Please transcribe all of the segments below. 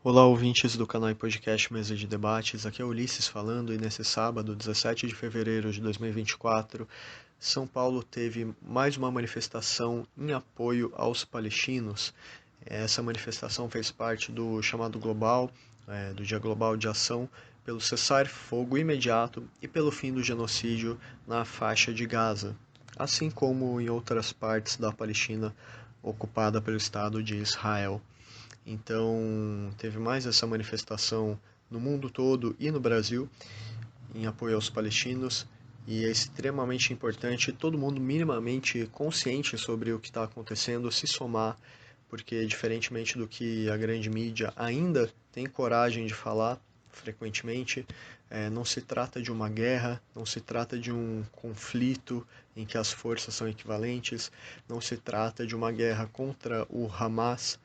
Olá, ouvintes do canal e podcast Mesa de Debates. Aqui é Ulisses falando e nesse sábado, 17 de fevereiro de 2024, São Paulo teve mais uma manifestação em apoio aos palestinos. Essa manifestação fez parte do chamado global, do Dia Global de Ação pelo cessar-fogo imediato e pelo fim do genocídio na faixa de Gaza, assim como em outras partes da Palestina ocupada pelo Estado de Israel. Então, teve mais essa manifestação no mundo todo e no Brasil em apoio aos palestinos, e é extremamente importante todo mundo minimamente consciente sobre o que está acontecendo se somar, porque diferentemente do que a grande mídia ainda tem coragem de falar frequentemente, não se trata de uma guerra, não se trata de um conflito em que as forças são equivalentes, não se trata de uma guerra contra o Hamas,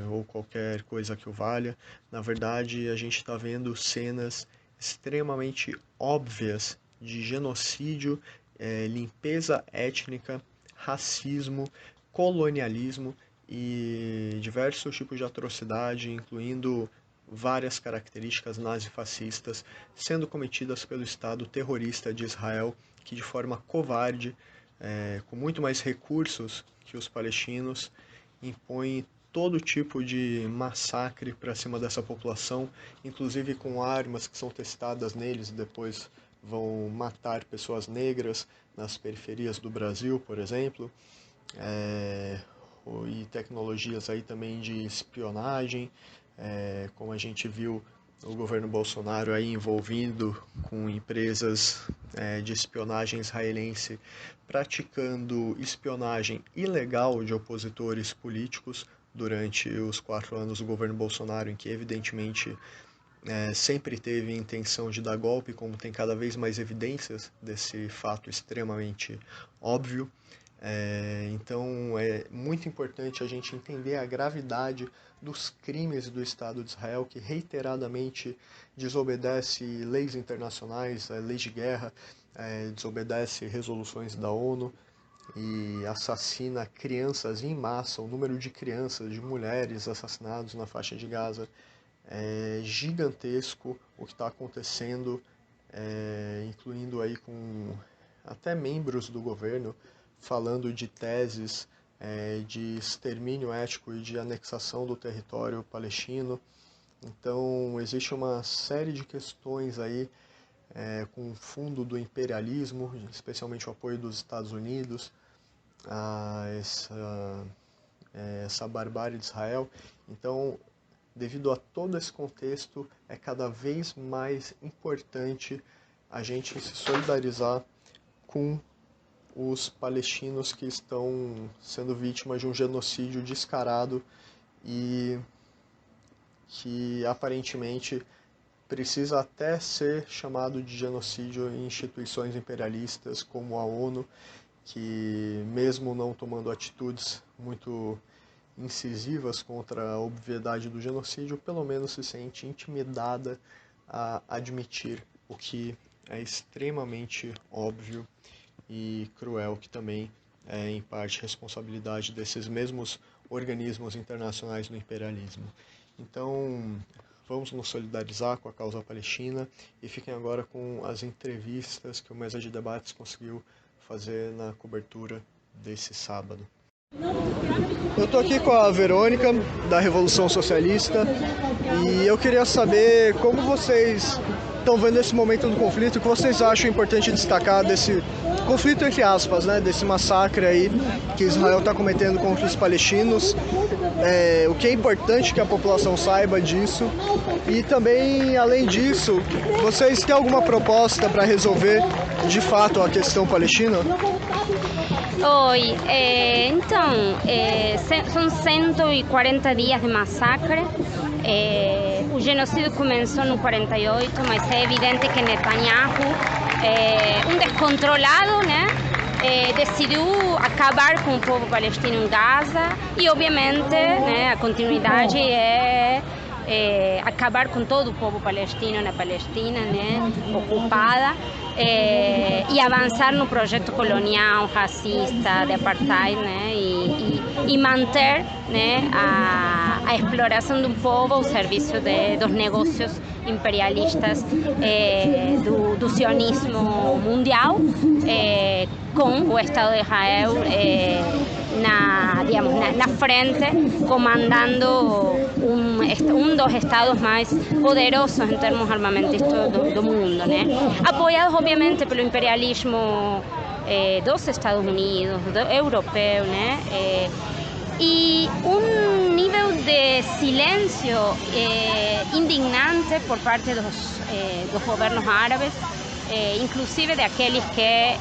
ou qualquer coisa que o valha. Na verdade, a gente está vendo cenas extremamente óbvias de genocídio, limpeza étnica, racismo, colonialismo e diversos tipos de atrocidade, incluindo várias características nazifascistas, sendo cometidas pelo Estado terrorista de Israel, que de forma covarde, com muito mais recursos que os palestinos, impõe todo tipo de massacre para cima dessa população, inclusive com armas que são testadas neles e depois vão matar pessoas negras nas periferias do Brasil, por exemplo, e tecnologias aí também de espionagem, como a gente viu o governo Bolsonaro aí envolvido com empresas de espionagem israelense, praticando espionagem ilegal de opositores políticos durante os 4 anos do governo Bolsonaro, em que evidentemente sempre teve intenção de dar golpe, como tem cada vez mais evidências desse fato extremamente óbvio. Então é muito importante a gente entender a gravidade dos crimes do Estado de Israel, que reiteradamente desobedece leis internacionais, leis de guerra, desobedece resoluções da ONU e assassina crianças em massa. O número de crianças, de mulheres assassinadas na faixa de Gaza é gigantesco. O que está acontecendo, incluindo aí com até membros do governo falando de teses de extermínio étnico e de anexação do território palestino. Então, existe uma série de questões aí com o fundo do imperialismo, especialmente o apoio dos Estados Unidos a essa barbárie de Israel. Então, devido a todo esse contexto, é cada vez mais importante a gente se solidarizar com os palestinos que estão sendo vítimas de um genocídio descarado e que aparentemente precisa até ser chamado de genocídio em instituições imperialistas como a ONU, que mesmo não tomando atitudes muito incisivas contra a obviedade do genocídio, pelo menos se sente intimidada a admitir o que é extremamente óbvio e cruel, que também é em parte responsabilidade desses mesmos organismos internacionais do imperialismo. Então, vamos nos solidarizar com a causa palestina e fiquem agora com as entrevistas que o Mesa de Debates conseguiu fazer na cobertura desse sábado. Eu estou aqui com a Verônica, da Revolução Socialista, e eu queria saber como vocês estão vendo esse momento do conflito, o que vocês acham importante destacar desse conflito, entre aspas, né, desse massacre aí que Israel está cometendo contra os palestinos, o que é importante que a população saiba disso, e também, além disso, vocês têm alguma proposta para resolver de fato a questão palestina? Oi, então, são 140 dias de massacre. O genocídio começou no 48, mas é evidente que Netanyahu, um descontrolado, né, decidiu acabar com o povo palestino em Gaza e, obviamente, né, a continuidade é acabar com todo o povo palestino na Palestina, né, ocupada, e avançar no projeto colonial, racista, de apartheid, né, e manter, né, a a exploração do povo ao serviço dos negócios imperialistas do sionismo mundial, com o Estado de Israel na frente, comandando um dos estados mais poderosos em termos armamentistas do mundo, né? Apoiados obviamente pelo imperialismo dos Estados Unidos, europeu, né? E um nível de silêncio indignante por parte dos governos árabes, inclusive daqueles que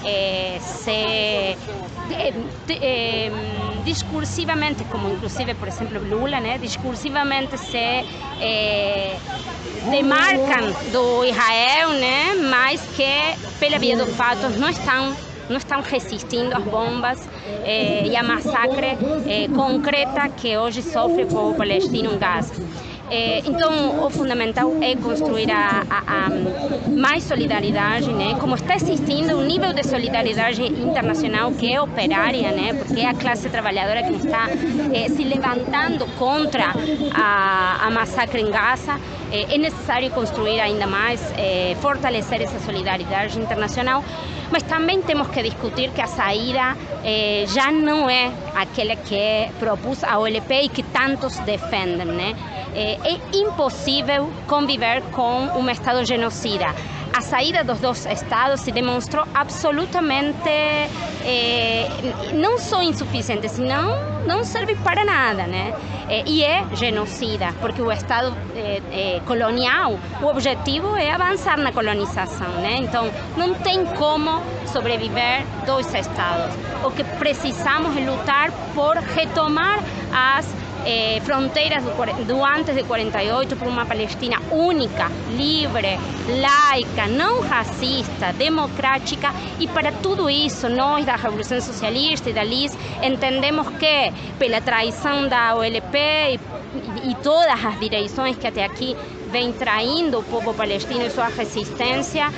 discursivamente, como inclusive, por exemplo, Lula, né, discursivamente se demarcam do Israel, né, mas que, pela via dos fatos, não estão resistindo às bombas e à massacre concreta que hoje sofre o povo palestino em Gaza. Então, o fundamental é construir mais solidariedade, né? Como está existindo um nível de solidariedade internacional que é operária, né? Porque é a classe trabalhadora que está se levantando contra a massacre em Gaza. É necessário construir ainda mais, fortalecer essa solidariedade internacional, mas também temos que discutir que a saída já não é aquela que propôs a OLP e que tantos defendem, né? É impossível conviver com um Estado genocida. A saída dos dois estados se demonstrou absolutamente não só insuficiente, senão não serve para nada, né? E é genocida, porque o Estado colonial, o objetivo é avançar na colonização, né? Então, não tem como sobreviver dois estados. O que precisamos é lutar por retomar as fronteiras do antes de 48 por uma Palestina única, livre, laica, não racista, democrática, e para tudo isso nós da Revolução Socialista e da LIS entendemos que pela traição da OLP e todas as direções que até aqui vem traindo o povo palestino e sua resistência,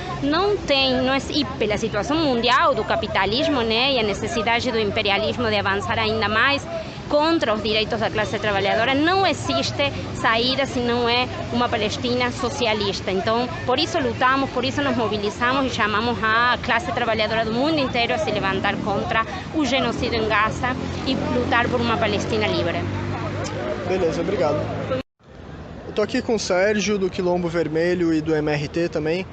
e pela situação mundial do capitalismo, né, e a necessidade do imperialismo de avançar ainda mais contra os direitos da classe trabalhadora, não existe saída se não é uma Palestina socialista. Então, por isso lutamos, por isso nos mobilizamos e chamamos a classe trabalhadora do mundo inteiro a se levantar contra o genocídio em Gaza e lutar por uma Palestina livre. Beleza, obrigado. Eu estou aqui com o Sérgio, do Quilombo Vermelho e do MRT também,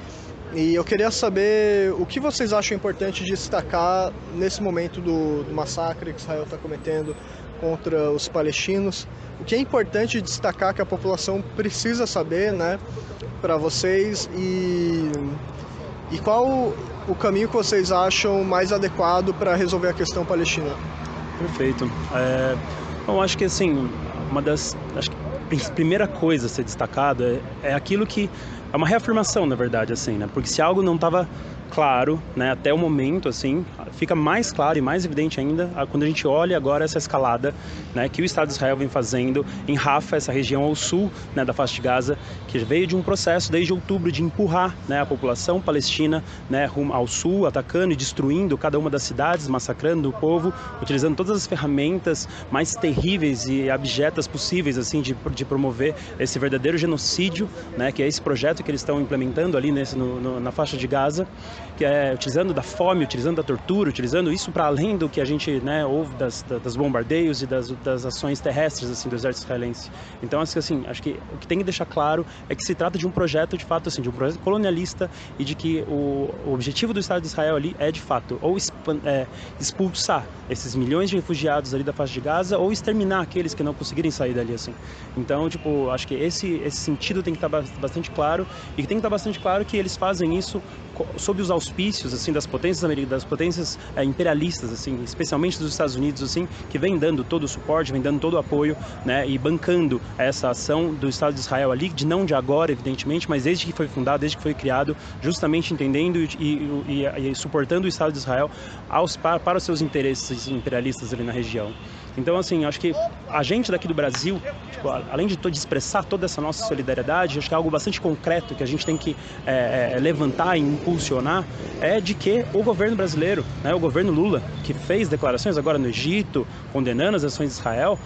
e eu queria saber o que vocês acham importante destacar nesse momento do massacre que Israel está cometendo contra os palestinos. O que é importante destacar que a população precisa saber, né, para vocês, e qual o caminho que vocês acham mais adequado para resolver a questão palestina? Perfeito. Eu acho que assim, acho que a primeira coisa a ser destacado é aquilo que é uma reafirmação, na verdade, assim, né? Porque se algo não estava claro, né, até o momento, assim, fica mais claro e mais evidente ainda quando a gente olha agora essa escalada, né, que o Estado de Israel vem fazendo em Rafah, essa região ao sul, né, da faixa de Gaza, que veio de um processo desde outubro de empurrar, né, a população palestina, né, rumo ao sul, atacando e destruindo cada uma das cidades, massacrando o povo, utilizando todas as ferramentas mais terríveis e abjetas possíveis, assim, de promover esse verdadeiro genocídio, né, que é esse projeto que eles estão implementando ali na faixa de Gaza, que é utilizando da fome, utilizando da tortura, utilizando isso para além do que a gente, né, ouve das bombardeios e das ações terrestres, assim, do exército israelense. Então, assim, acho que o que tem que deixar claro é que se trata de um projeto, de fato, assim, de um projeto colonialista, e de que o objetivo do Estado de Israel ali é, de fato, ou expulsar esses milhões de refugiados ali da faixa de Gaza, ou exterminar aqueles que não conseguirem sair dali, assim. Então, tipo, acho que esse sentido tem que estar bastante claro, e tem que estar bastante claro que eles fazem isso sob os auspícios, assim, das potências imperialistas, assim, especialmente dos Estados Unidos, assim, que vem dando todo o suporte, vem dando todo o apoio, né, e bancando essa ação do Estado de Israel ali, não de agora, evidentemente, mas desde que foi fundado, desde que foi criado, justamente entendendo e suportando o Estado de Israel para os seus interesses imperialistas ali na região. Então, assim, acho que a gente daqui do Brasil, tipo, além de expressar toda essa nossa solidariedade, acho que é algo bastante concreto que a gente tem que levantar e impulsionar, é de que o governo brasileiro, né, o governo Lula, que fez declarações agora no Egito, condenando as ações de Israel,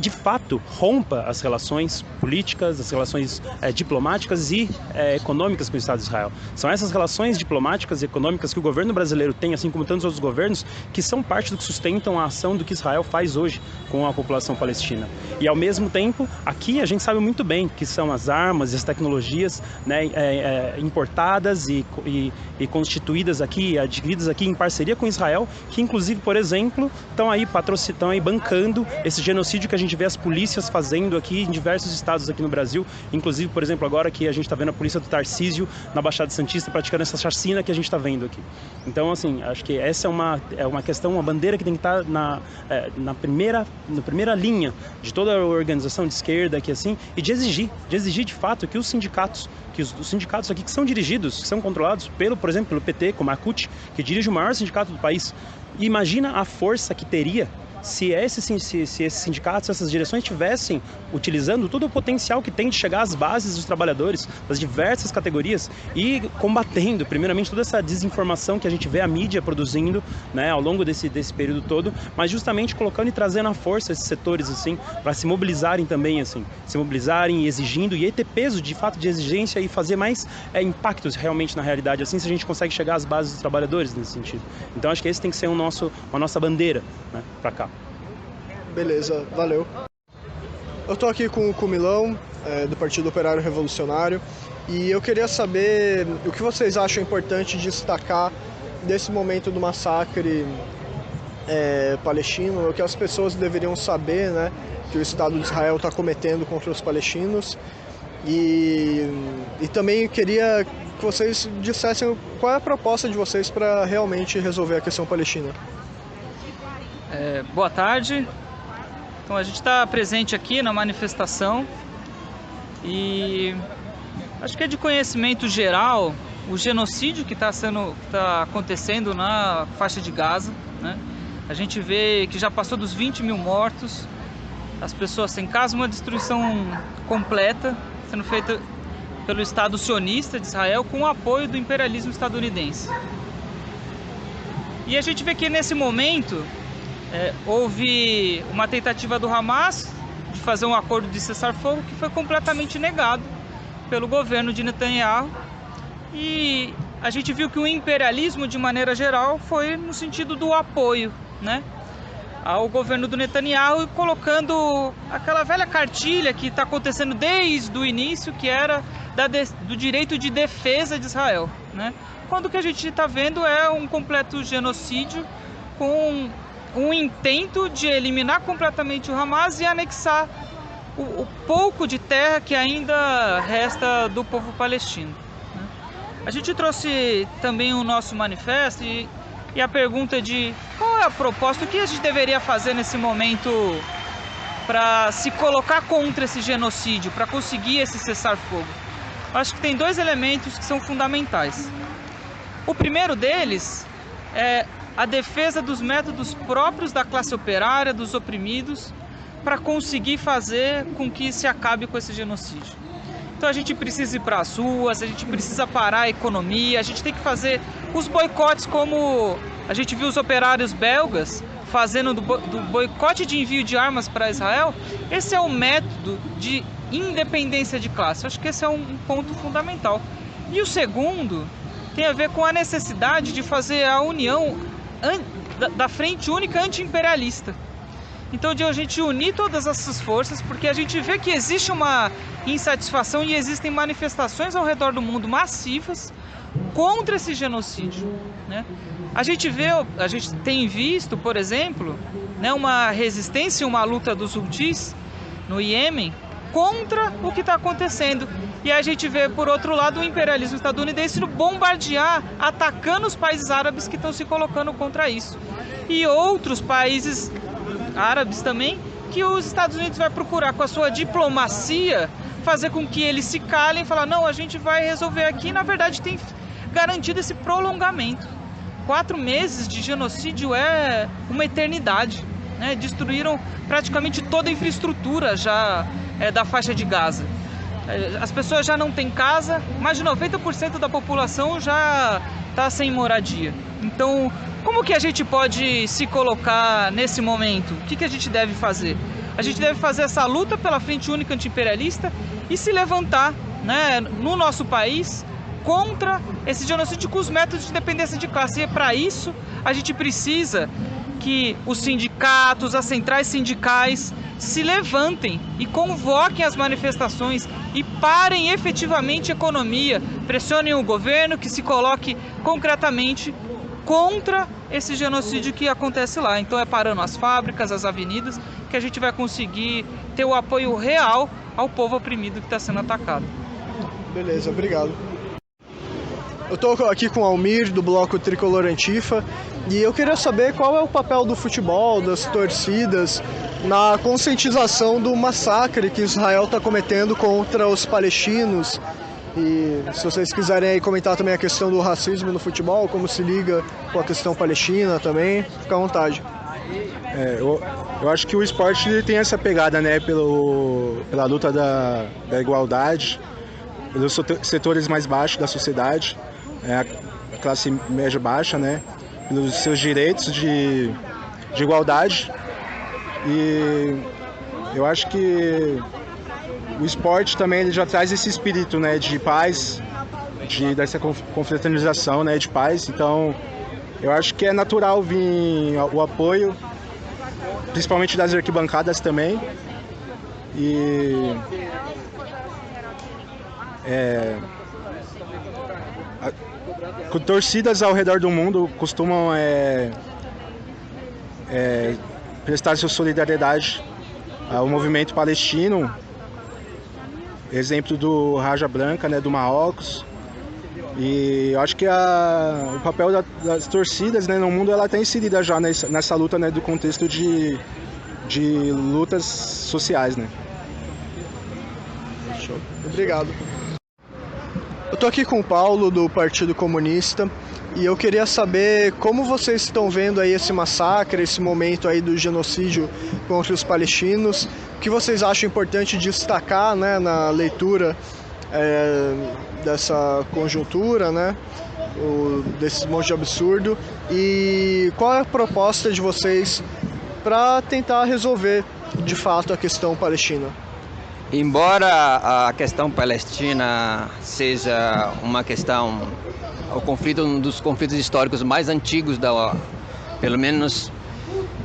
de fato, rompa as relações políticas, as relações diplomáticas e econômicas com o Estado de Israel. São essas relações diplomáticas e econômicas que o governo brasileiro tem, assim como tantos outros governos, que são parte do que sustentam a ação do que Israel faz hoje com a população palestina. E, ao mesmo tempo, aqui a gente sabe muito bem que são as armas e as tecnologias, né, importadas e constituídas aqui, adquiridas aqui em parceria com Israel, que, inclusive, por exemplo, estão aí bancando esse genocídio que a gente vê as polícias fazendo aqui em diversos estados aqui no Brasil, inclusive, por exemplo, agora que a gente está vendo a polícia do Tarcísio na Baixada Santista praticando essa chacina que a gente está vendo aqui. Então, assim, acho que essa é uma questão, uma bandeira que tem que estar na primeira linha de toda a organização de esquerda aqui, assim, e de exigir de fato que os sindicatos aqui que são dirigidos, que são controlados por exemplo, pelo PT, como a CUT, que dirige o maior sindicato do país. E imagina a força que teria se esses sindicatos, essas direções estivessem utilizando todo o potencial que tem de chegar às bases dos trabalhadores, das diversas categorias, e combatendo, primeiramente, toda essa desinformação que a gente vê a mídia produzindo, né, ao longo desse período todo, mas justamente colocando e trazendo à força esses setores, assim, para se mobilizarem também, assim, se mobilizarem, exigindo, e aí ter peso, de fato, de exigência e fazer mais impactos realmente na realidade, assim, se a gente consegue chegar às bases dos trabalhadores nesse sentido. Então, acho que esse tem que ser a nossa bandeira, né, para cá. Beleza, valeu. Eu tô aqui com o Milão, do Partido Operário Revolucionário, e eu queria saber o que vocês acham importante destacar desse momento do massacre palestino, o que as pessoas deveriam saber, né, que o Estado de Israel está cometendo contra os palestinos, e também queria que vocês dissessem qual é a proposta de vocês para realmente resolver a questão palestina. Boa tarde. Então, a gente está presente aqui na manifestação e acho que é de conhecimento geral o genocídio que está acontecendo na faixa de Gaza, né? A gente vê que já passou dos 20 mil mortos, as pessoas sem casa, uma destruição completa sendo feita pelo Estado sionista de Israel com o apoio do imperialismo estadunidense. E a gente vê que nesse momento houve uma tentativa do Hamas de fazer um acordo de cessar-fogo que foi completamente negado pelo governo de Netanyahu, e a gente viu que o imperialismo, de maneira geral, foi no sentido do apoio, né, ao governo do Netanyahu, colocando aquela velha cartilha que está acontecendo desde o início, que era do direito de defesa de Israel, né? Quando o que a gente está vendo é um completo genocídio com um intento de eliminar completamente o Hamas e anexar o pouco de terra que ainda resta do povo palestino, né? A gente trouxe também o nosso manifesto e a pergunta de qual é a proposta, o que a gente deveria fazer nesse momento para se colocar contra esse genocídio, para conseguir esse cessar-fogo. Acho que tem dois elementos que são fundamentais. O primeiro deles é a defesa dos métodos próprios da classe operária, dos oprimidos, para conseguir fazer com que se acabe com esse genocídio. Então a gente precisa ir para as ruas, a gente precisa parar a economia, a gente tem que fazer os boicotes como a gente viu os operários belgas fazendo do boicote de envio de armas para Israel. Esse é o método de independência de classe. Acho que esse é um ponto fundamental. E o segundo tem a ver com a necessidade de fazer a união da Frente Única Anti-Imperialista. Então, de a gente unir todas essas forças, porque a gente vê que existe uma insatisfação e existem manifestações ao redor do mundo massivas contra esse genocídio, né? A gente tem visto, por exemplo, né, uma resistência, uma luta dos Houthis no Iêmen contra o que está acontecendo. E a gente vê, por outro lado, o imperialismo estadunidense bombardear, atacando os países árabes que estão se colocando contra isso. E outros países árabes também, que os Estados Unidos vai procurar, com a sua diplomacia, fazer com que eles se calem e falar, não, a gente vai resolver aqui. E, na verdade, tem garantido esse prolongamento. 4 meses de genocídio é uma eternidade, né? Destruíram praticamente toda a infraestrutura já da faixa de Gaza. As pessoas já não têm casa, mais de 90% da população já está sem moradia. Então, como que a gente pode se colocar nesse momento? O que a gente deve fazer? A A gente deve fazer essa luta pela Frente Única Antiimperialista e se levantar, né, no nosso país contra esse genocídio com os métodos de dependência de classe. E para isso a gente precisa que os sindicatos, as centrais sindicais se levantem e convoquem as manifestações e parem efetivamente a economia, pressionem o governo que se coloque concretamente contra esse genocídio que acontece lá. Então é parando as fábricas, as avenidas, que a gente vai conseguir ter o apoio real ao povo oprimido que está sendo atacado. Beleza, obrigado. Eu estou aqui com o Almir, do Bloco Tricolor Antifa, e eu queria saber qual é o papel do futebol, das torcidas, na conscientização do massacre que Israel está cometendo contra os palestinos. E se vocês quiserem aí comentar também a questão do racismo no futebol, como se liga com a questão palestina também, fica à vontade. Eu acho que o esporte ele tem essa pegada, né, pela luta da igualdade, pelos setores mais baixos da sociedade, a classe média baixa, né, pelos seus direitos de igualdade. E eu acho que o esporte também ele já traz esse espírito, né, de paz, dessa confraternização, né, de paz. Então eu acho que é natural vir o apoio, principalmente das arquibancadas também. E torcidas ao redor do mundo costumam prestar sua solidariedade ao movimento palestino. Exemplo do Raja Branca, né, do Marrocos. E eu acho que o papel das torcidas, né, no mundo ela está inserida já nessa luta, né, do contexto de lutas sociais, né. Show. Obrigado. Eu estou aqui com o Paulo, do Partido Comunista, e eu queria saber como vocês estão vendo aí esse massacre, esse momento aí do genocídio contra os palestinos, o que vocês acham importante destacar, né, na leitura dessa conjuntura, né, desse monte de absurdo, e qual é a proposta de vocês para tentar resolver de fato a questão palestina? Embora a questão palestina seja uma questão, um dos conflitos históricos mais antigos, pelo menos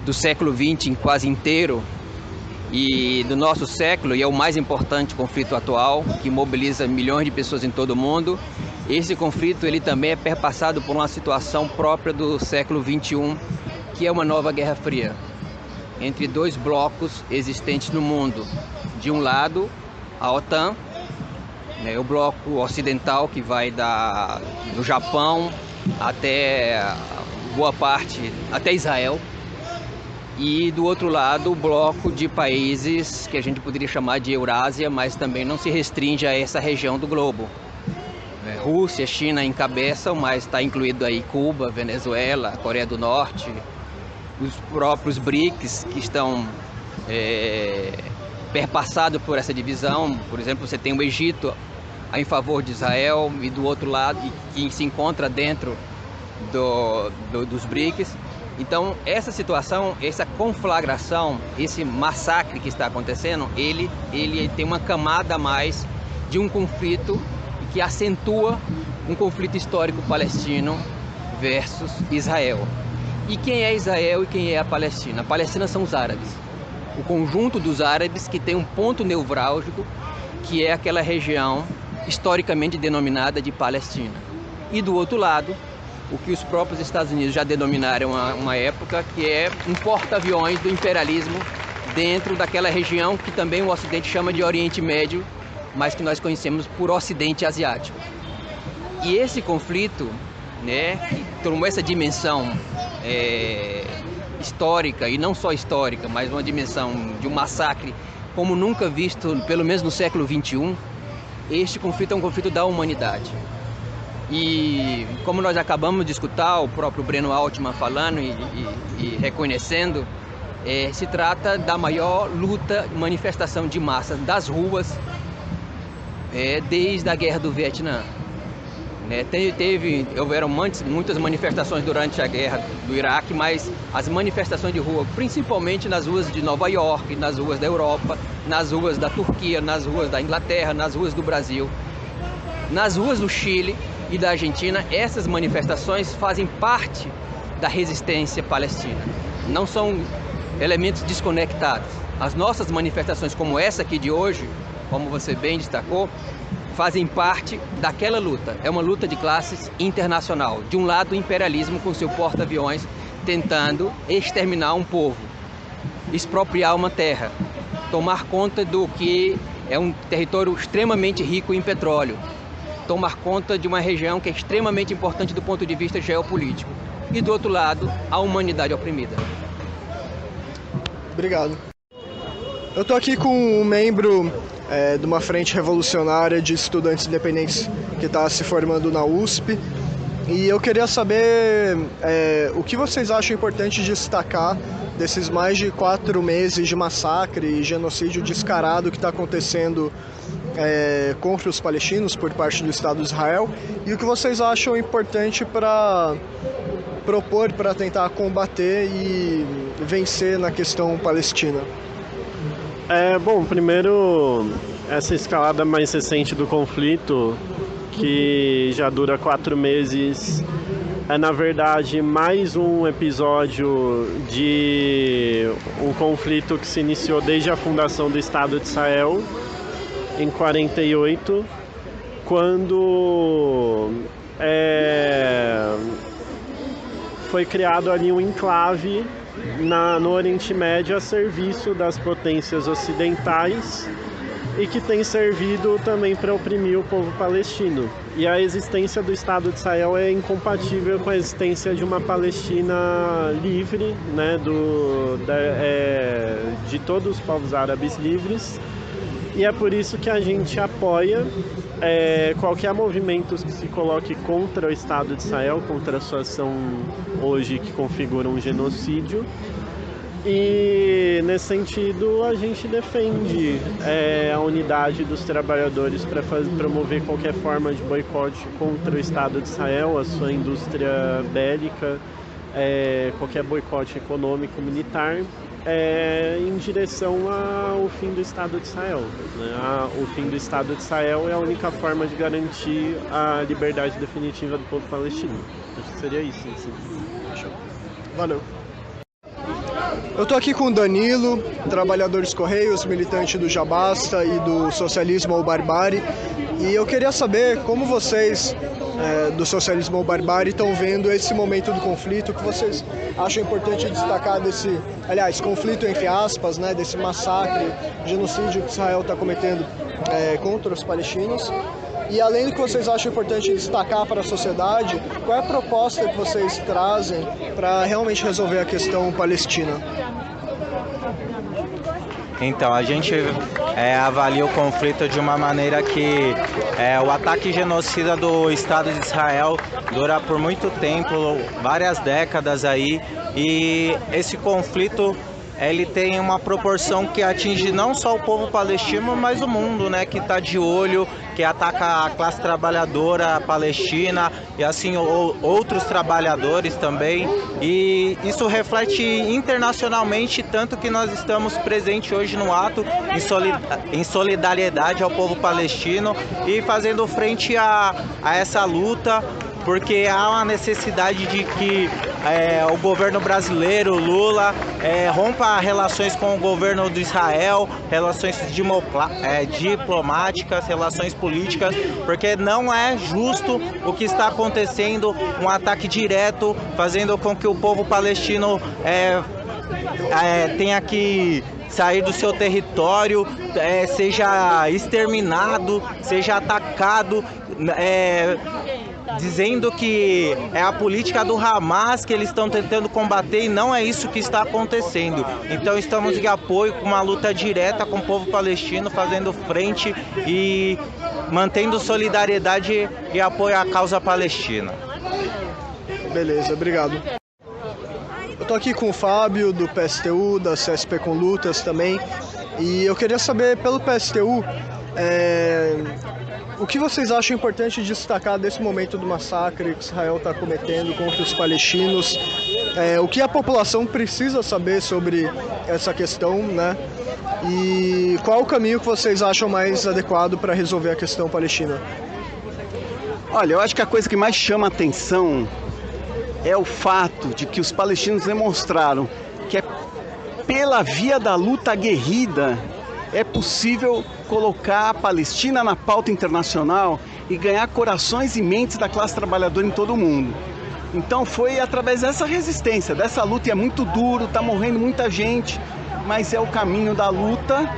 do século XX quase inteiro, e do nosso século, e é o mais importante conflito atual, que mobiliza milhões de pessoas em todo o mundo, esse conflito ele também é perpassado por uma situação própria do século XXI, que é uma nova Guerra Fria, entre dois blocos existentes no mundo. De um lado, a OTAN, né, o bloco ocidental que vai do Japão até boa parte, até Israel. E do outro lado, o bloco de países que a gente poderia chamar de Eurásia, mas também não se restringe a essa região do globo. Rússia, China encabeçam, mas está incluído aí Cuba, Venezuela, Coreia do Norte, os próprios BRICS que estão perpassado por essa divisão. Por exemplo, você tem o Egito em favor de Israel e do outro lado, que se encontra dentro dos BRICS. Então, essa situação, essa conflagração, esse massacre que está acontecendo, ele tem uma camada a mais de um conflito que acentua um conflito histórico palestino versus Israel. E quem é Israel e quem é a Palestina? A Palestina são os árabes. O conjunto dos árabes que tem um ponto nevrálgico, que é aquela região historicamente denominada de Palestina. E do outro lado, o que os próprios Estados Unidos já denominaram uma época, que é um porta-aviões do imperialismo dentro daquela região que também o Ocidente chama de Oriente Médio, mas que nós conhecemos por Ocidente Asiático. E esse conflito, né, que tomou essa dimensão histórica, e não só histórica, mas uma dimensão de um massacre como nunca visto, pelo menos no século XXI, este conflito é um conflito da humanidade. E como nós acabamos de escutar o próprio Breno Altman falando e reconhecendo, se trata da maior luta, manifestação de massa das ruas desde a Guerra do Vietnã. Houveram muitas manifestações durante a guerra do Iraque, mas as manifestações de rua, principalmente nas ruas de Nova York, nas ruas da Europa, nas ruas da Turquia, nas ruas da Inglaterra, nas ruas do Brasil, nas ruas do Chile e da Argentina, essas manifestações fazem parte da resistência palestina. Não são elementos desconectados. As nossas manifestações, como essa aqui de hoje, como você bem destacou, fazem parte daquela luta. É uma luta de classes internacional. De um lado, o imperialismo com seu porta-aviões tentando exterminar um povo, expropriar uma terra, tomar conta do que é um território extremamente rico em petróleo, tomar conta de uma região que é extremamente importante do ponto de vista geopolítico. E do outro lado, a humanidade oprimida. Obrigado. Eu estou aqui com um membro de uma frente revolucionária de estudantes independentes que está se formando na USP. E eu queria saber o que vocês acham importante destacar desses mais de 4 meses de massacre e genocídio descarado que está acontecendo contra os palestinos por parte do Estado de Israel, e o que vocês acham importante para propor para tentar combater e vencer na questão palestina. Bom, primeiro, essa escalada mais recente do conflito, que já dura 4 meses, é na verdade mais um episódio de um conflito que se iniciou desde a fundação do Estado de Israel, em 48, quando foi criado ali um enclave no Oriente Médio a serviço das potências ocidentais e que tem servido também para oprimir o povo palestino. E a existência do Estado de Israel é incompatível com a existência de uma Palestina livre, né, de todos os povos árabes livres. E é por isso que a gente apoia qualquer movimento que se coloque contra o Estado de Israel, contra a sua ação hoje que configura um genocídio. E nesse sentido a gente defende a unidade dos trabalhadores para promover qualquer forma de boicote contra o Estado de Israel, a sua indústria bélica, qualquer boicote econômico, militar, em direção ao fim do Estado de Israel. Né? O fim do Estado de Israel é a única forma de garantir a liberdade definitiva do povo palestino. Acho que seria isso. Assim. Valeu. Eu estou aqui com o Danilo, trabalhador dos Correios, militante do Já Basta e do Socialismo ou Barbárie. E eu queria saber como vocês, do Socialismo ou Barbárie, estão vendo esse momento do conflito, o que vocês acham importante destacar desse, conflito entre aspas, né, desse massacre, genocídio que Israel está cometendo contra os palestinos. E além do que vocês acham importante destacar para a sociedade, qual é a proposta que vocês trazem para realmente resolver a questão palestina? Então, a gente avalia o conflito de uma maneira que o ataque genocida do Estado de Israel dura por muito tempo, várias décadas aí, e esse conflito ele tem uma proporção que atinge não só o povo palestino, mas o mundo, né, que está de olho, que ataca a classe trabalhadora palestina e assim outros trabalhadores também. E isso reflete internacionalmente, tanto que nós estamos presentes hoje no ato em solidariedade ao povo palestino e fazendo frente a essa luta, porque há uma necessidade de que o governo brasileiro, Lula, rompa relações com o governo de Israel, relações diplomáticas, relações políticas, porque não é justo o que está acontecendo, um ataque direto, fazendo com que o povo palestino tenha que sair do seu território, seja exterminado, seja atacado, dizendo que é a política do Hamas que eles estão tentando combater, e não é isso que está acontecendo. Então estamos de apoio com uma luta direta com o povo palestino, fazendo frente e mantendo solidariedade e apoio à causa palestina. Beleza, obrigado. Eu estou aqui com o Fábio, do PSTU, da CSP com Lutas também, e eu queria saber, pelo PSTU, o que vocês acham importante destacar desse momento do massacre que Israel está cometendo contra os palestinos? O que a população precisa saber sobre essa questão, né? E qual o caminho que vocês acham mais adequado para resolver a questão palestina? Olha, eu acho que a coisa que mais chama a atenção é o fato de que os palestinos demonstraram que pela via da luta aguerrida é possível colocar a Palestina na pauta internacional e ganhar corações e mentes da classe trabalhadora em todo o mundo. Então foi através dessa resistência, dessa luta, e é muito duro, está morrendo muita gente, mas é o caminho da luta,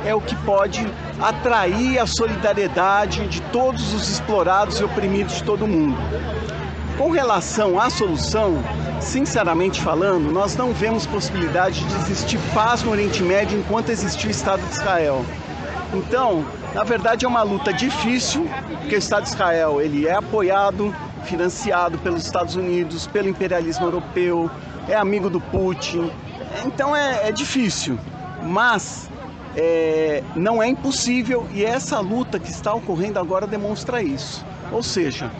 é o que pode atrair a solidariedade de todos os explorados e oprimidos de todo o mundo. Com relação à solução, sinceramente falando, nós não vemos possibilidade de existir paz no Oriente Médio enquanto existir o Estado de Israel. Então, na verdade é uma luta difícil, porque o Estado de Israel ele é apoiado, financiado pelos Estados Unidos, pelo imperialismo europeu, é amigo do Putin. Então é difícil, mas não é impossível, e essa luta que está ocorrendo agora demonstra isso. Ou seja,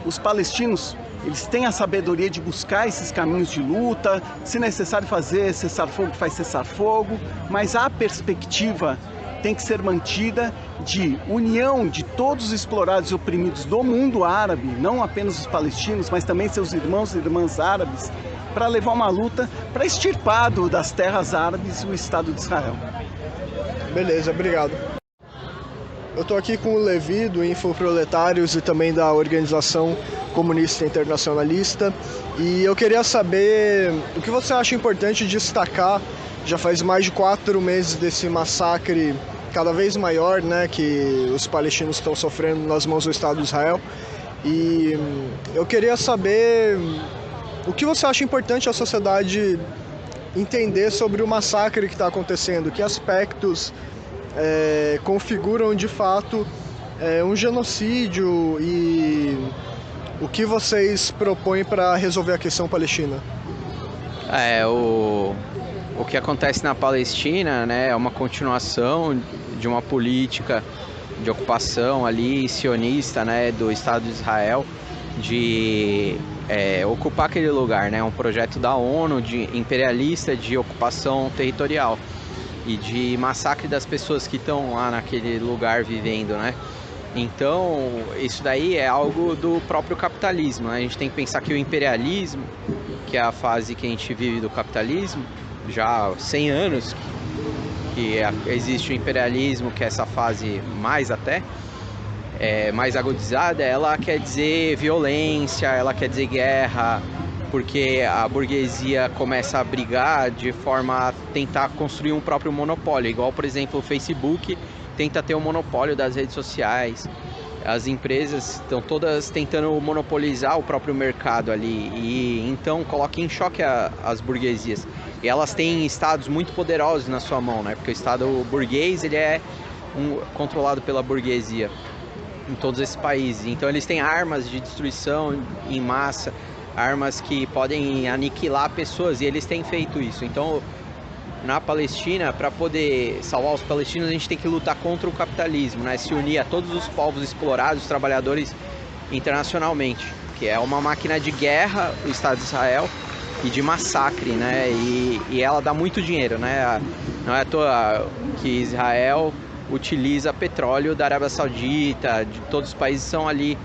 os palestinos eles têm a sabedoria de buscar esses caminhos de luta, se necessário fazer cessar-fogo, faz cessar-fogo, mas a perspectiva tem que ser mantida de união de todos os explorados e oprimidos do mundo árabe, não apenas os palestinos, mas também seus irmãos e irmãs árabes, para levar uma luta para extirpar das terras árabes o Estado de Israel. Beleza, obrigado. Eu estou aqui com o Levi, do Infoproletários e também da Organização Comunista Internacionalista, e eu queria saber o que você acha importante destacar. Já faz mais de 4 meses desse massacre cada vez maior, né, que os palestinos estão sofrendo nas mãos do Estado de Israel, e eu queria saber o que você acha importante a sociedade entender sobre o massacre que está acontecendo, que aspectos configuram de fato um genocídio, e o que vocês propõem para resolver a questão palestina? O que acontece na Palestina, né, é uma continuação de uma política de ocupação ali sionista, né, do Estado de Israel, de ocupar aquele lugar, né, um projeto da ONU de imperialista de ocupação territorial e de massacre das pessoas que estão lá naquele lugar vivendo, né? Então, isso daí é algo do próprio capitalismo, né? A gente tem que pensar que o imperialismo, que é a fase que a gente vive do capitalismo, já há 100 anos que existe o imperialismo, que é essa fase mais mais agudizada, ela quer dizer violência, ela quer dizer guerra, porque a burguesia começa a brigar de forma a tentar construir um próprio monopólio, igual, por exemplo, o Facebook tenta ter o monopólio das redes sociais. As empresas estão todas tentando monopolizar o próprio mercado ali, e então coloca em choque as burguesias. E elas têm estados muito poderosos na sua mão, né? Porque o estado burguês ele é controlado pela burguesia em todos esses países. Então eles têm armas de destruição em massa, armas que podem aniquilar pessoas, e eles têm feito isso. Então, na Palestina, para poder salvar os palestinos, a gente tem que lutar contra o capitalismo, né? Se unir a todos os povos explorados, os trabalhadores internacionalmente, que é uma máquina de guerra, o Estado de Israel, e de massacre, né? E ela dá muito dinheiro, né? Não é à toa que Israel utiliza petróleo da Arábia Saudita, de todos os países são ali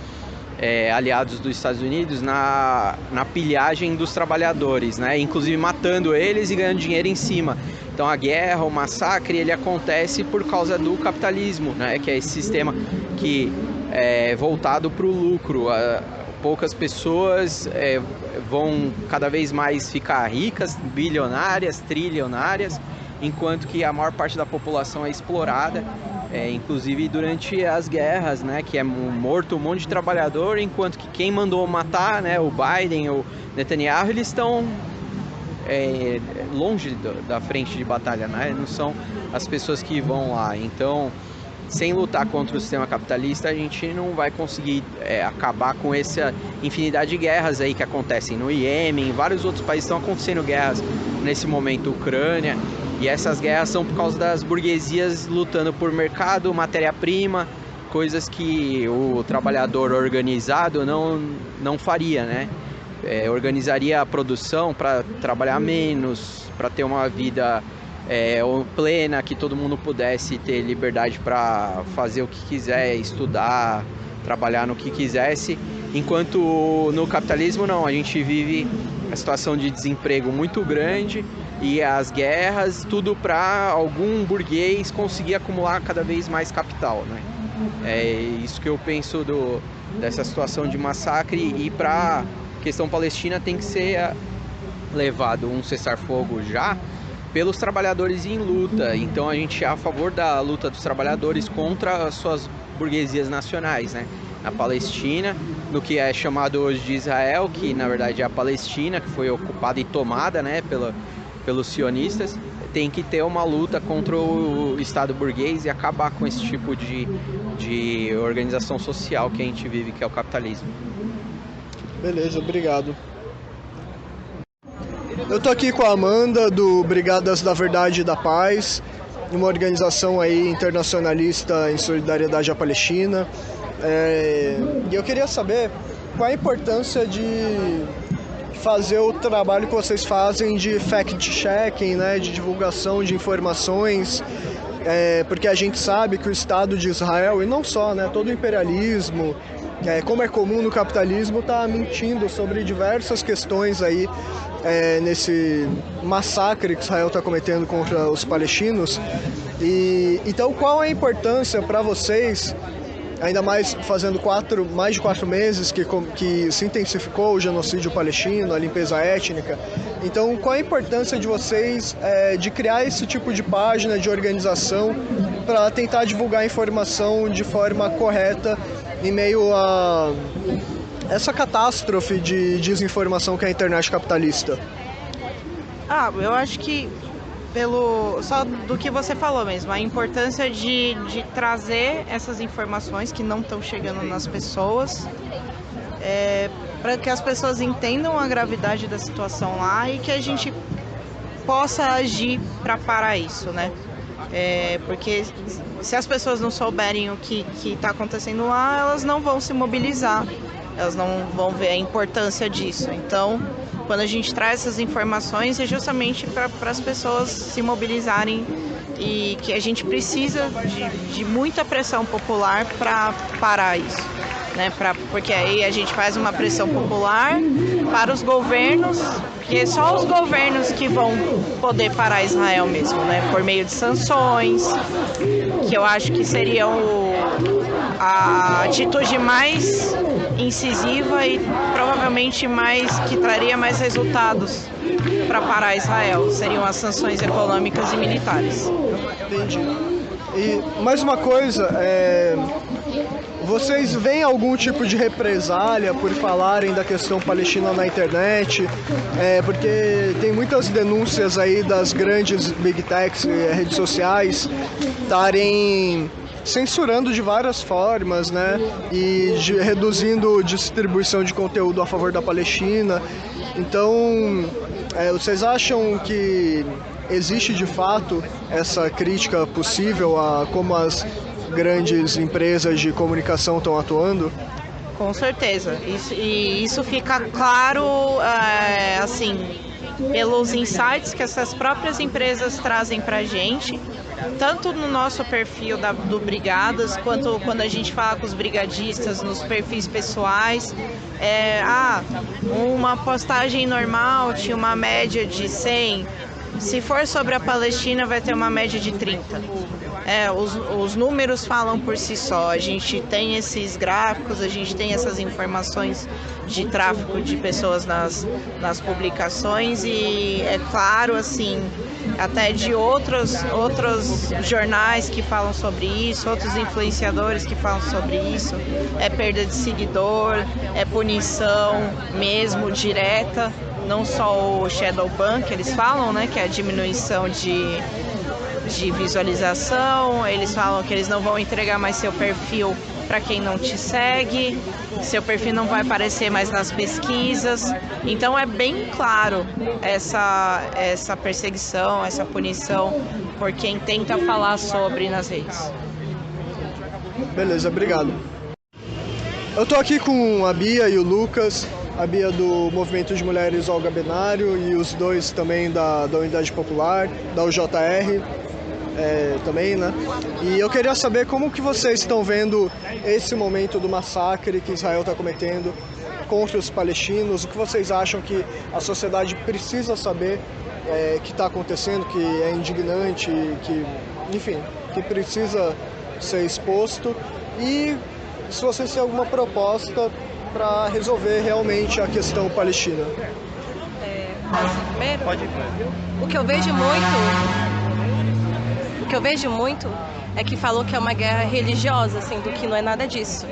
aliados dos Estados Unidos na pilhagem dos trabalhadores, né? Inclusive matando eles e ganhando dinheiro em cima. Então a guerra, o massacre, ele acontece por causa do capitalismo, né? Que é esse sistema que é voltado para o lucro. Poucas pessoas vão cada vez mais ficar ricas, bilionárias, trilionárias, enquanto que a maior parte da população é explorada, inclusive durante as guerras, né, que é morto um monte de trabalhador, enquanto que quem mandou matar, né, o Biden, o Netanyahu, eles estão longe da frente de batalha, né, não são as pessoas que vão lá. Então, sem lutar contra o sistema capitalista, a gente não vai conseguir acabar com essa infinidade de guerras aí que acontecem no Iêmen, em vários outros países estão acontecendo guerras nesse momento, Ucrânia, E essas guerras são por causa das burguesias lutando por mercado, matéria-prima, coisas que o trabalhador organizado não faria, né? Organizaria a produção para trabalhar menos, para ter uma vida plena, que todo mundo pudesse ter liberdade para fazer o que quiser, estudar, trabalhar no que quisesse, enquanto no capitalismo não, a gente vive a situação de desemprego muito grande e as guerras, tudo para algum burguês conseguir acumular cada vez mais capital, né? É isso que eu penso dessa situação de massacre, e para a questão palestina tem que ser levado um cessar-fogo já pelos trabalhadores em luta. Então a gente é a favor da luta dos trabalhadores contra as suas burguesias nacionais, né? Na Palestina, no que é chamado hoje de Israel, que na verdade é a Palestina, que foi ocupada e tomada, né, pelos sionistas, tem que ter uma luta contra o Estado burguês e acabar com esse tipo de organização social que a gente vive, que é o capitalismo. Beleza, obrigado. Eu tô aqui com a Amanda, do Brigadas da Verdade e da Paz, uma organização aí internacionalista em solidariedade à Palestina. E eu queria saber qual a importância de fazer o trabalho que vocês fazem de fact-checking, né, de divulgação de informações, porque a gente sabe que o Estado de Israel, e não só, né, todo o imperialismo, como é comum no capitalismo, está mentindo sobre diversas questões aí, nesse massacre que Israel está cometendo contra os palestinos. Então, qual a importância para vocês, ainda mais fazendo mais de 4 meses que se intensificou o genocídio palestino, a limpeza étnica? Então, qual a importância de vocês de criar esse tipo de página, de organização, para tentar divulgar a informação de forma correta em meio a essa catástrofe de desinformação que é a internet capitalista? Eu acho que só do que você falou mesmo, a importância de trazer essas informações que não estão chegando nas pessoas, para que as pessoas entendam a gravidade da situação lá e que a gente possa agir para parar isso, né? Porque se as pessoas não souberem o que está acontecendo lá, elas não vão se mobilizar, elas não vão ver a importância disso. Então, quando a gente traz essas informações, é justamente para as pessoas se mobilizarem, e que a gente precisa de muita pressão popular para parar isso, né? Porque aí a gente faz uma pressão popular para os governos, porque só os governos que vão poder parar Israel mesmo, né? Por meio de sanções, que eu acho que seria a atitude mais incisiva e provavelmente que traria mais resultados para parar Israel. Seriam as sanções econômicas e militares. Entendi. E mais uma coisa, vocês veem algum tipo de represália por falarem da questão palestina na internet? Porque tem muitas denúncias aí das grandes big techs, redes sociais, estarem censurando de várias formas, né? E reduzindo distribuição de conteúdo a favor da Palestina. Então, vocês acham que existe de fato essa crítica possível a como as grandes empresas de comunicação estão atuando? Com certeza. Isso fica claro, assim, pelos insights que essas próprias empresas trazem para a gente, tanto no nosso perfil do Brigadas, quanto quando a gente fala com os brigadistas nos perfis pessoais. Uma postagem normal tinha uma média de 100, se for sobre a Palestina vai ter uma média de 30. Os números falam por si só, a gente tem esses gráficos, a gente tem essas informações de tráfico de pessoas nas publicações, e é claro, assim, até de outros jornais que falam sobre isso, outros influenciadores que falam sobre isso, é perda de seguidor, é punição mesmo direta, não só o shadow ban que eles falam, né, que é a diminuição de visualização, eles falam que eles não vão entregar mais seu perfil para quem não te segue, seu perfil não vai aparecer mais nas pesquisas. Então é bem claro essa perseguição, essa punição por quem tenta falar sobre nas redes. Beleza, obrigado. Eu tô aqui com a Bia e o Lucas, a Bia do Movimento de Mulheres Olga Benário e os dois também da Unidade Popular, da UJR também, né? E eu queria saber como que vocês estão vendo esse momento do massacre que Israel está cometendo contra os palestinos, o que vocês acham que a sociedade precisa saber que está acontecendo, que é indignante, que, enfim, que precisa ser exposto, e se vocês têm alguma proposta para resolver realmente a questão palestina. Primeiro, Pode ir. o que eu vejo muito é que falou que é uma guerra religiosa, sendo que não é nada disso.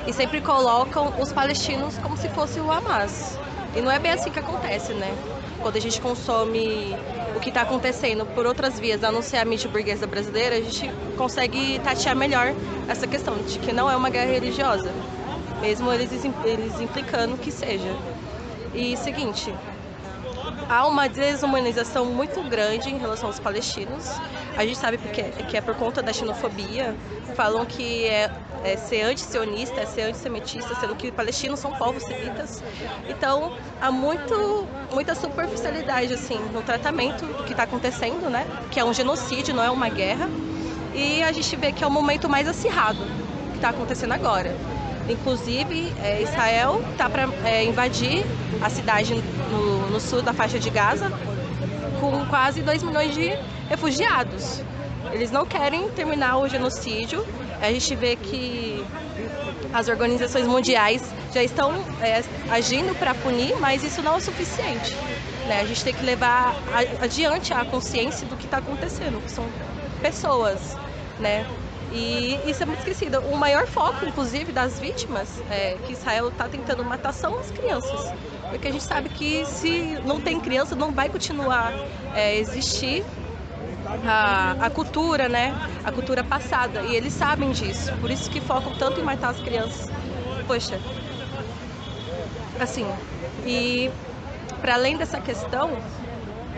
E sempre colocam os palestinos como se fosse o Hamas. E não é bem assim que acontece, né? Quando a gente consome o que está acontecendo por outras vias, a não ser a mídia burguesa brasileira, a gente consegue tatear melhor essa questão de que não é uma guerra religiosa, mesmo eles implicando que seja. E seguinte, há uma desumanização muito grande em relação aos palestinos. A gente sabe que é por conta da xenofobia. Falam que é ser anti-sionista, é ser antissemitista, sendo que palestinos são povos semitas. Então, há muita superficialidade assim, no tratamento do que está acontecendo, né? Que é um genocídio, não é uma guerra. E a gente vê que é o momento mais acirrado que está acontecendo agora. Inclusive, Israel está para invadir a cidade no sul da faixa de Gaza com quase 2 milhões de refugiados. Eles não querem terminar o genocídio. A gente vê que as organizações mundiais já estão agindo para punir, mas isso não é o suficiente, né? A gente tem que levar adiante a consciência do que está acontecendo, que são pessoas, né? E isso é muito esquecido. O maior foco, inclusive, das vítimas que Israel está tentando matar são as crianças. Porque a gente sabe que se não tem criança, não vai continuar existir a cultura, né? A cultura passada. E eles sabem disso. Por isso que focam tanto em matar as crianças. Poxa. Assim, e para além dessa questão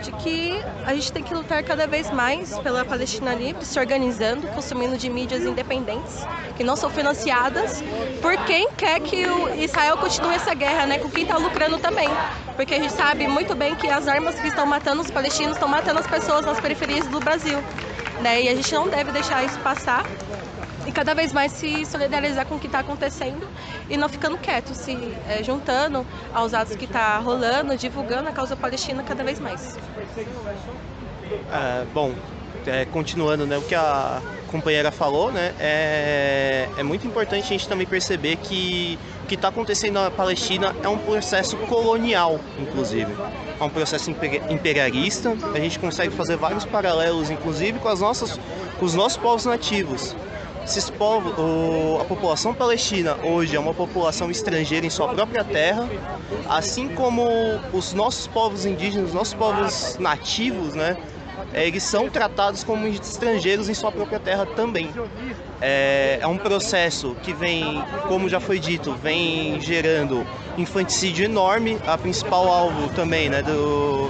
de que a gente tem que lutar cada vez mais pela Palestina livre, se organizando, consumindo de mídias independentes, que não são financiadas por quem quer que o Israel continue essa guerra, né? Com quem está lucrando também. Porque a gente sabe muito bem que as armas que estão matando os palestinos estão matando as pessoas nas periferias do Brasil, né? E a gente não deve deixar isso passar e cada vez mais se solidarizar com o que está acontecendo e não ficando quieto, se juntando aos atos que está rolando, divulgando a causa palestina cada vez mais. Continuando, né, o que a companheira falou, né, é muito importante a gente também perceber que o que está acontecendo na Palestina é um processo colonial, inclusive. É um processo imperialista. A gente consegue fazer vários paralelos, inclusive com os nossos povos nativos. Esses povos, a população palestina hoje é uma população estrangeira em sua própria terra, assim como os nossos povos indígenas, os nossos povos nativos, né? Eles são tratados como estrangeiros em sua própria terra também. É um processo que vem, como já foi dito, vem gerando infanticídio enorme. A principal alvo também, né,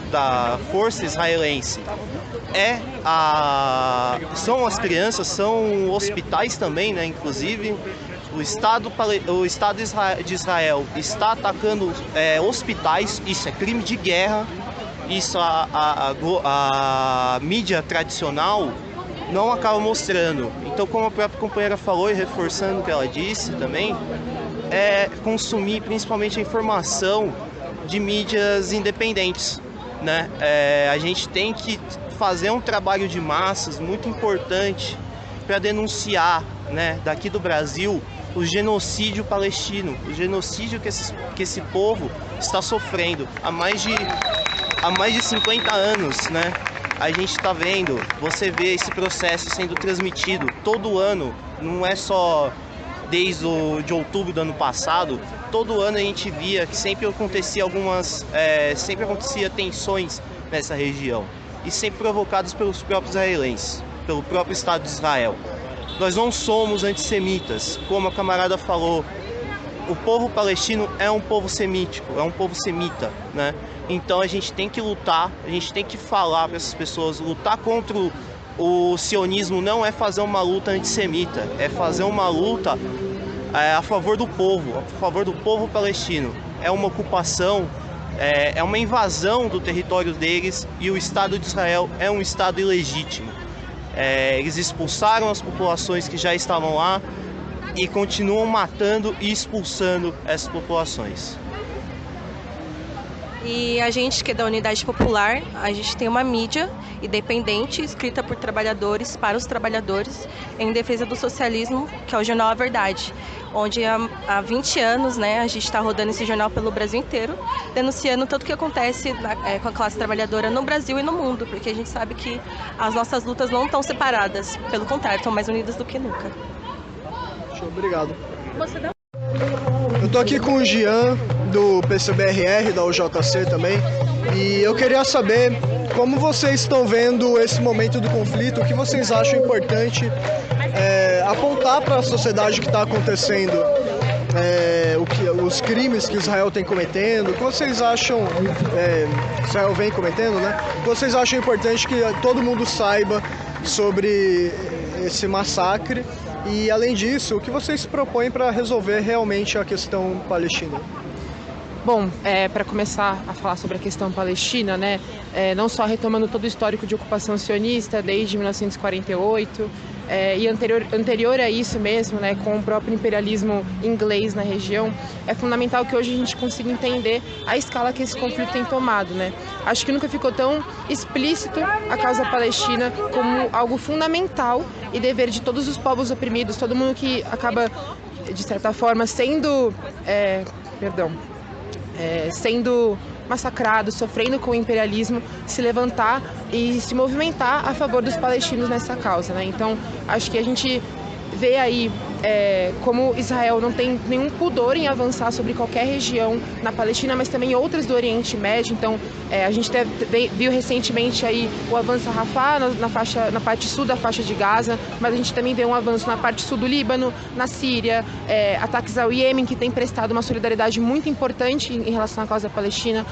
da força israelense são as crianças, são hospitais também, né, inclusive. O Estado de Israel está atacando hospitais, isso é crime de guerra. Isso a mídia tradicional não acaba mostrando. Então, como a própria companheira falou e reforçando o que ela disse também, consumir principalmente a informação de mídias independentes, né? A gente tem que fazer um trabalho de massas muito importante para denunciar, né, daqui do Brasil, o genocídio palestino, o genocídio que esse povo está sofrendo há mais de 50 anos, né? A gente está vendo, você vê esse processo sendo transmitido todo ano, não é só desde de outubro do ano passado. Todo ano a gente via que sempre acontecia tensões nessa região e sempre provocadas pelos próprios israelenses. pelo próprio Estado de Israel. Nós não somos antissemitas, como a camarada falou. O povo palestino é um povo semítico, é um povo semita, né? Então a gente tem que lutar, a gente tem que falar para essas pessoas, lutar contra o sionismo não é fazer uma luta antissemita, é fazer uma luta a favor do povo palestino. É uma ocupação, é uma invasão do território deles e o Estado de Israel é um Estado ilegítimo. Eles expulsaram as populações que já estavam lá e continuam matando e expulsando essas populações. E a gente, que é da Unidade Popular, a gente tem uma mídia independente, escrita por trabalhadores, para os trabalhadores, em defesa do socialismo, que é o jornal A Verdade, onde há 20 anos, né, a gente está rodando esse jornal pelo Brasil inteiro, denunciando tudo o que acontece com a classe trabalhadora no Brasil e no mundo, porque a gente sabe que as nossas lutas não estão separadas, pelo contrário, estão mais unidas do que nunca. Obrigado. Eu tô aqui com o Jean, do PCBRR, da UJC também, e eu queria saber como vocês estão vendo esse momento do conflito, o que vocês acham importante apontar para a sociedade que está acontecendo, os crimes que Israel tem cometendo, o que vocês acham, Israel vem cometendo, né? O que vocês acham importante que todo mundo saiba sobre esse massacre? E, além disso, o que vocês propõem para resolver realmente a questão palestina? Bom, para começar a falar sobre a questão palestina, né, não só retomando todo o histórico de ocupação sionista desde 1948 e anterior a isso mesmo, né, com o próprio imperialismo inglês na região, é fundamental que hoje a gente consiga entender a escala que esse conflito tem tomado, né? Acho que nunca ficou tão explícito a causa palestina como algo fundamental e dever de todos os povos oprimidos, todo mundo que acaba, de certa forma, sendo massacrado, sofrendo com o imperialismo, se levantar e se movimentar a favor dos palestinos nessa causa, né? Então, acho que a gente vê aí como Israel não tem nenhum pudor em avançar sobre qualquer região na Palestina, mas também outras do Oriente Médio. Então, a gente viu recentemente aí o avanço a Rafah, na parte sul da faixa de Gaza, mas a gente também vê um avanço na parte sul do Líbano, na Síria, ataques ao Iêmen, que tem prestado uma solidariedade muito importante em relação à causa palestina,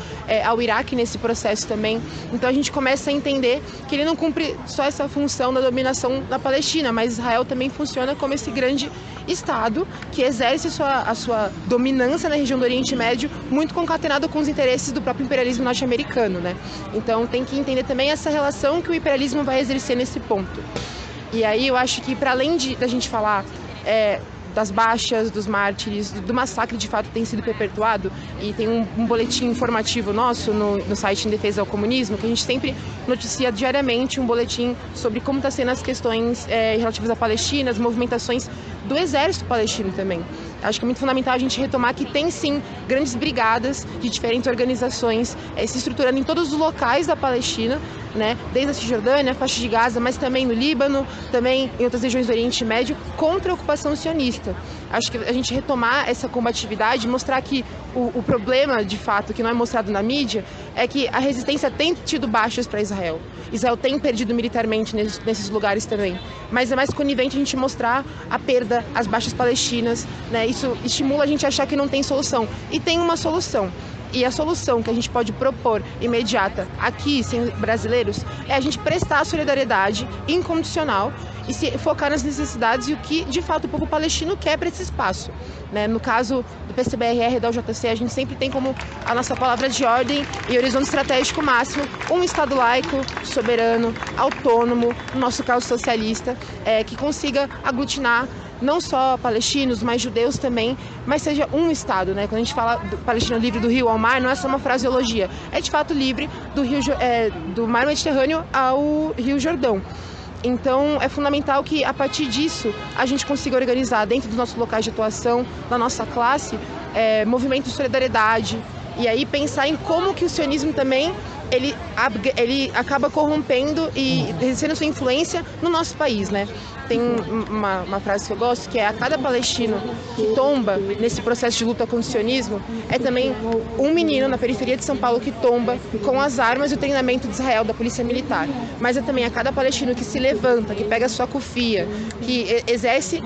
ao Iraque nesse processo também. Então, a gente começa a entender que ele não cumpre só essa função da dominação da Palestina, mas Israel também funciona como esse grande Estado que exerce a sua dominância na região do Oriente Médio, muito concatenado com os interesses do próprio imperialismo norte-americano, né? Então tem que entender também essa relação que o imperialismo vai exercer nesse ponto. E aí eu acho que, para além da gente falar das baixas, dos mártires, do massacre de fato tem sido perpetuado, e tem um boletim informativo nosso no site Em Defesa ao Comunismo, que a gente sempre noticia diariamente um boletim sobre como está sendo as questões relativas à Palestina, as movimentações do exército palestino também. Acho que é muito fundamental a gente retomar que tem sim grandes brigadas de diferentes organizações se estruturando em todos os locais da Palestina, né? Desde a Cisjordânia, a faixa de Gaza, mas também no Líbano, também em outras regiões do Oriente Médio, contra a ocupação sionista. Acho que a gente retomar essa combatividade, mostrar que o problema, de fato, que não é mostrado na mídia, é que a resistência tem tido baixas para Israel. Israel tem perdido militarmente nesses lugares também. Mas é mais conivente a gente mostrar a perda, as baixas palestinas, né? Isso estimula a gente a achar que não tem solução. E tem uma solução. E a solução que a gente pode propor imediata aqui, sem brasileiros, é a gente prestar a solidariedade incondicional e se focar nas necessidades e o que, de fato, o povo palestino quer para esse espaço, né? No caso do PCBRR e da UJC, a gente sempre tem como a nossa palavra de ordem e horizonte estratégico máximo um Estado laico, soberano, autônomo, no nosso caso socialista, que consiga aglutinar não só palestinos, mas judeus também, mas seja um Estado, né? Quando a gente fala do Palestina livre do rio ao mar, não é só uma fraseologia, é de fato livre do mar Mediterrâneo ao Rio Jordão. Então, é fundamental que, a partir disso, a gente consiga organizar dentro dos nossos locais de atuação, da nossa classe, movimentos de solidariedade, e aí pensar em como que o sionismo também ele acaba corrompendo e exercendo sua influência no nosso país, né? tem uma frase que eu gosto, que é: a cada palestino que tomba nesse processo de luta contra o sionismo, é também um menino na periferia de São Paulo que tomba com as armas e o treinamento de Israel, da polícia militar. Mas é também a cada palestino que se levanta, que pega a sua kufia, que exerce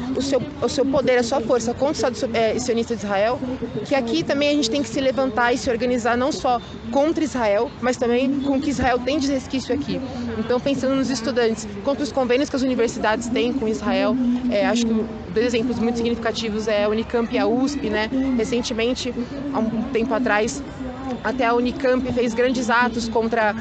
o seu poder, a sua força contra o Estado sionista de Israel, que aqui também a gente tem que se levantar e se organizar não só contra Israel, mas também com o que Israel tem de resquício aqui. Então, pensando nos estudantes, contra os convênios que as universidades têm com Israel, acho que dois exemplos muito significativos é a Unicamp e a USP, né? Recentemente, há um tempo atrás, até a Unicamp fez grandes atos contra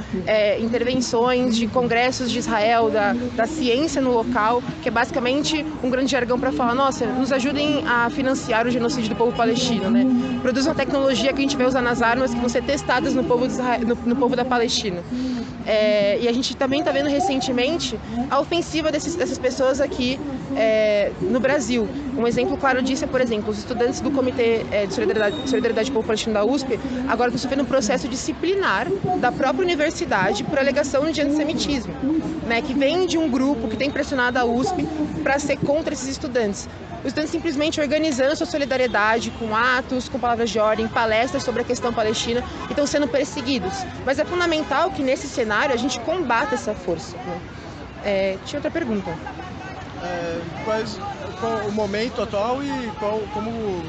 intervenções de congressos de Israel, da ciência no local, que é basicamente um grande jargão para falar: nossa, nos ajudem a financiar o genocídio do povo palestino, né? Produz uma tecnologia que a gente vai usar nas armas que vão ser testadas no povo, no povo da Palestina. E a gente também está vendo recentemente a ofensiva dessas pessoas aqui no Brasil. Um exemplo claro disso é, por exemplo, os estudantes do Comitê de Solidariedade do Povo Palestino da USP agora estão sofrendo um processo disciplinar da própria universidade por alegação de antissemitismo, né, que vem de um grupo que tem pressionado a USP para ser contra esses estudantes. Os estudantes simplesmente organizando sua solidariedade com atos, com palavras de ordem, palestras sobre a questão palestina, e estão sendo perseguidos. Mas é fundamental que nesse cenário a gente combata essa força, né? Tinha outra pergunta. Qual o momento atual e como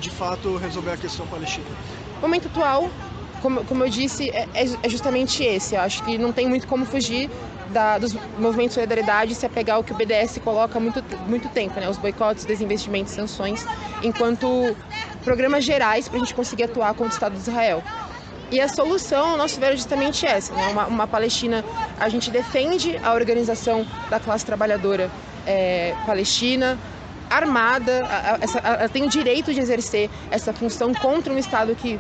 de fato resolver a questão palestina? O momento atual, como eu disse, é justamente esse. Eu acho que não tem muito como fugir dos movimentos de solidariedade e se apegar ao que o BDS coloca há muito tempo, né? Os boicotes, desinvestimentos, sanções, enquanto programas gerais para a gente conseguir atuar contra o Estado de Israel. E a solução, ao nosso ver, é justamente essa, né? Uma Palestina, a gente defende a organização da classe trabalhadora palestina, armada, ela tem o direito de exercer essa função contra um Estado que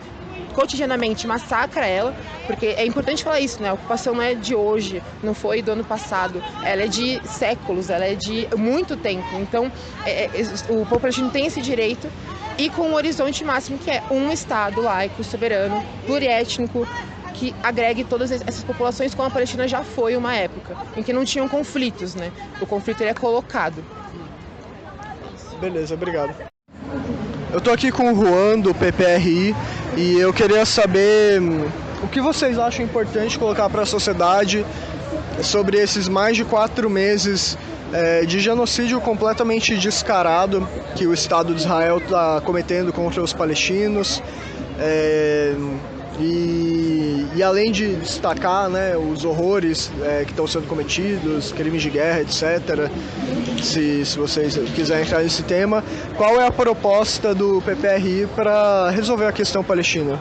cotidianamente massacra ela, porque é importante falar isso, né? A ocupação não é de hoje, não foi do ano passado, ela é de séculos, ela é de muito tempo. Então, o povo palestino tem esse direito, e com um horizonte máximo que é um Estado laico, soberano, pluriétnico, que agregue todas essas populações, como a Palestina já foi uma época, em que não tinham conflitos, né? O conflito ele é colocado. Beleza, obrigado. Eu tô aqui com o Juan, do PPRI, e eu queria saber o que vocês acham importante colocar para a sociedade sobre esses mais de 4 meses de genocídio completamente descarado que o Estado de Israel está cometendo contra os palestinos. E além de destacar, né, os horrores que estão sendo cometidos, crimes de guerra, etc., se vocês quiserem entrar nesse tema, qual é a proposta do PPRI para resolver a questão palestina?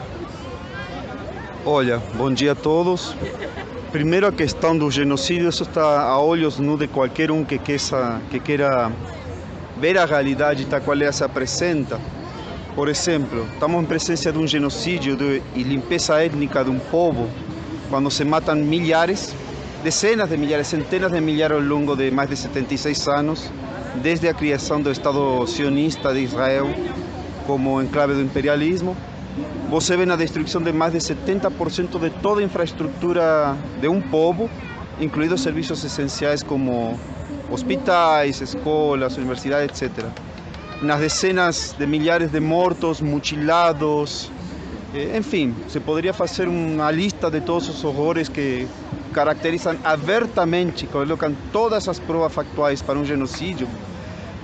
Olha, bom dia a todos. Primeiro, a questão do genocídio, isso está a olhos nus de qualquer um que queira ver a realidade tal qual ela se apresenta. Por exemplo, estamos em presença de um genocídio e limpeza étnica de um povo, quando se matam milhares, dezenas de milhares, centenas de milhares ao longo de mais de 76 anos, desde a criação do Estado sionista de Israel como enclave do imperialismo. Você vê na destruição de mais de 70% de toda a infraestrutura de um povo, incluídos serviços essenciais como hospitais, escolas, universidades, etc. Nas dezenas de milhares de mortos, mutilados, enfim, se poderia fazer uma lista de todos os horrores que caracterizam abertamente, colocam todas as provas factuais para um genocídio,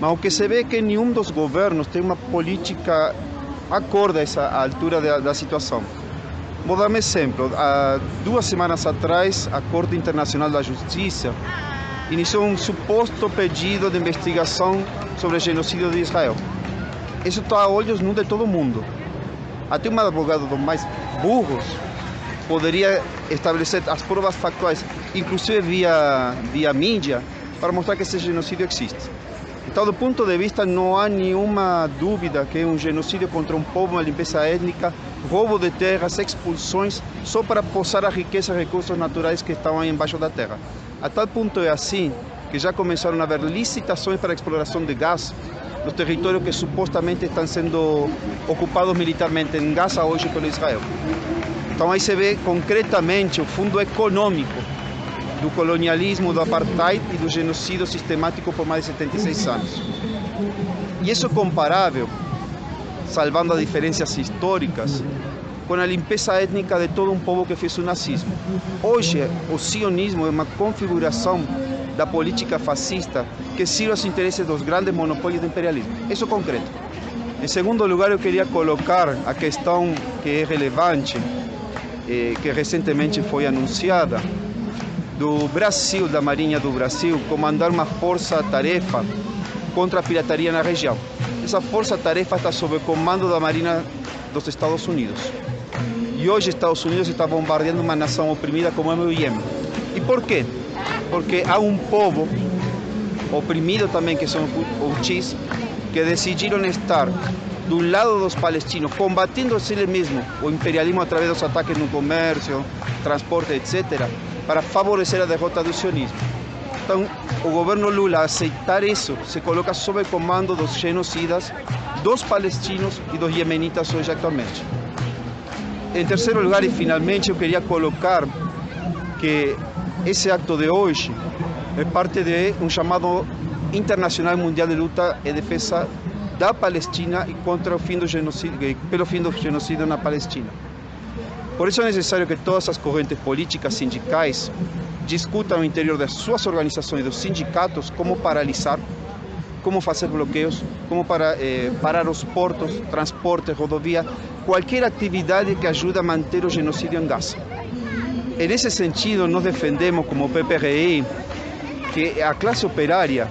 mas o que se vê é que nenhum dos governos tem uma política acorde a essa altura da situação. Vou dar um exemplo. Há 2 semanas atrás, a Corte Internacional da Justiça iniciou um suposto pedido de investigação sobre o genocídio de Israel. Isso está a olhos nus de todo mundo. Até um advogado dos mais burros poderia estabelecer as provas factuais, inclusive via mídia, para mostrar que esse genocídio existe. Então, do ponto de vista, não há nenhuma dúvida que é um genocídio contra um povo, uma limpeza étnica, roubo de terras, expulsões, só para posar a riqueza e recursos naturais que estão aí embaixo da terra. A tal ponto é assim que já começaram a haver licitações para a exploração de gás nos territórios que supostamente estão sendo ocupados militarmente em Gaza hoje pelo Israel. Então aí se vê concretamente o fundo econômico do colonialismo, do apartheid e do genocídio sistemático por mais de 76 anos. E isso é comparável, salvando as diferenças históricas, com a limpeza étnica de todo um povo que fez o nazismo. Hoje, o sionismo é uma configuração da política fascista que sirve aos interesses dos grandes monopólios do imperialismo. Isso é concreto. Em segundo lugar, eu queria colocar a questão que é relevante, que recentemente foi anunciada, do Brasil, da Marinha do Brasil, comandar uma força-tarefa contra a pirataria na região. Essa força-tarefa está sob o comando da Marinha dos Estados Unidos. E hoje Estados Unidos está bombardeando uma nação oprimida como é o Iêmen. E por quê? Porque há um povo oprimido também, que são os Houthis, que decidiram estar do lado dos palestinos, combatendo eles mesmos o imperialismo através dos ataques no comércio, transporte, etc., para favorecer a derrota do sionismo. Então, o governo Lula, aceitar isso, se coloca sob o comando dos genocidas, dos palestinos e dos iemenitas hoje atualmente. Em terceiro lugar, e finalmente, eu queria colocar que esse acto de hoje é parte de um chamado internacional mundial de luta e defesa da Palestina e contra o fim do genocídio, pelo fim do genocídio na Palestina. Por isso é necessário que todas as correntes políticas sindicais discutam no interior das suas organizações, dos sindicatos, como paralisar, como fazer bloqueios, como parar os portos, transporte, rodovia, qualquer atividade que ajude a manter o genocídio em Gaza. E nesse sentido, nós defendemos como PPRI que a classe operária,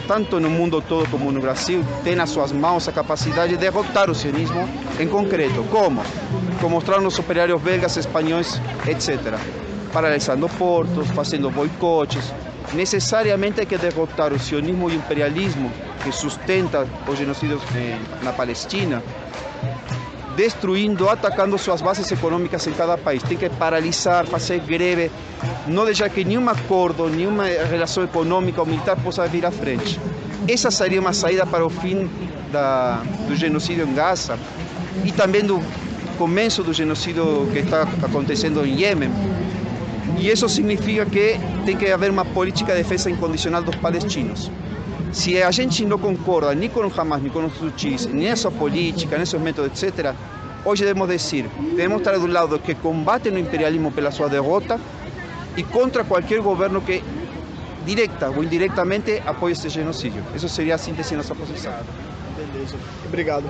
tanto no mundo todo como no Brasil, tem nas suas mãos a capacidade de derrotar o sionismo em concreto. Como? Como mostraram os operários belgas, espanhóis, etc. Paralisando portos, fazendo boicotes. Necessariamente hay que derrotar o sionismo e o imperialismo que sustenta os genocídios na Palestina, destruindo, atacando suas bases econômicas em cada país. Tem que paralisar, fazer greve, não deixar que nenhum acordo, nenhuma relação econômica ou militar possa vir à frente. Essa seria uma saída para o fim do genocídio em Gaza e também do começo do genocídio que está acontecendo em Iêmen. E isso significa que tem que haver uma política de defesa incondicional dos palestinos. Se a gente não concorda nem com o Hamas, nem com os Houthis, nem nessa política, nesses métodos, etc., hoje devemos estar do lado que combatem o imperialismo pela sua derrota e contra qualquer governo que, direta ou indiretamente, apoie esse genocídio. Isso seria a síntese da nossa posição. Beleza. Obrigado.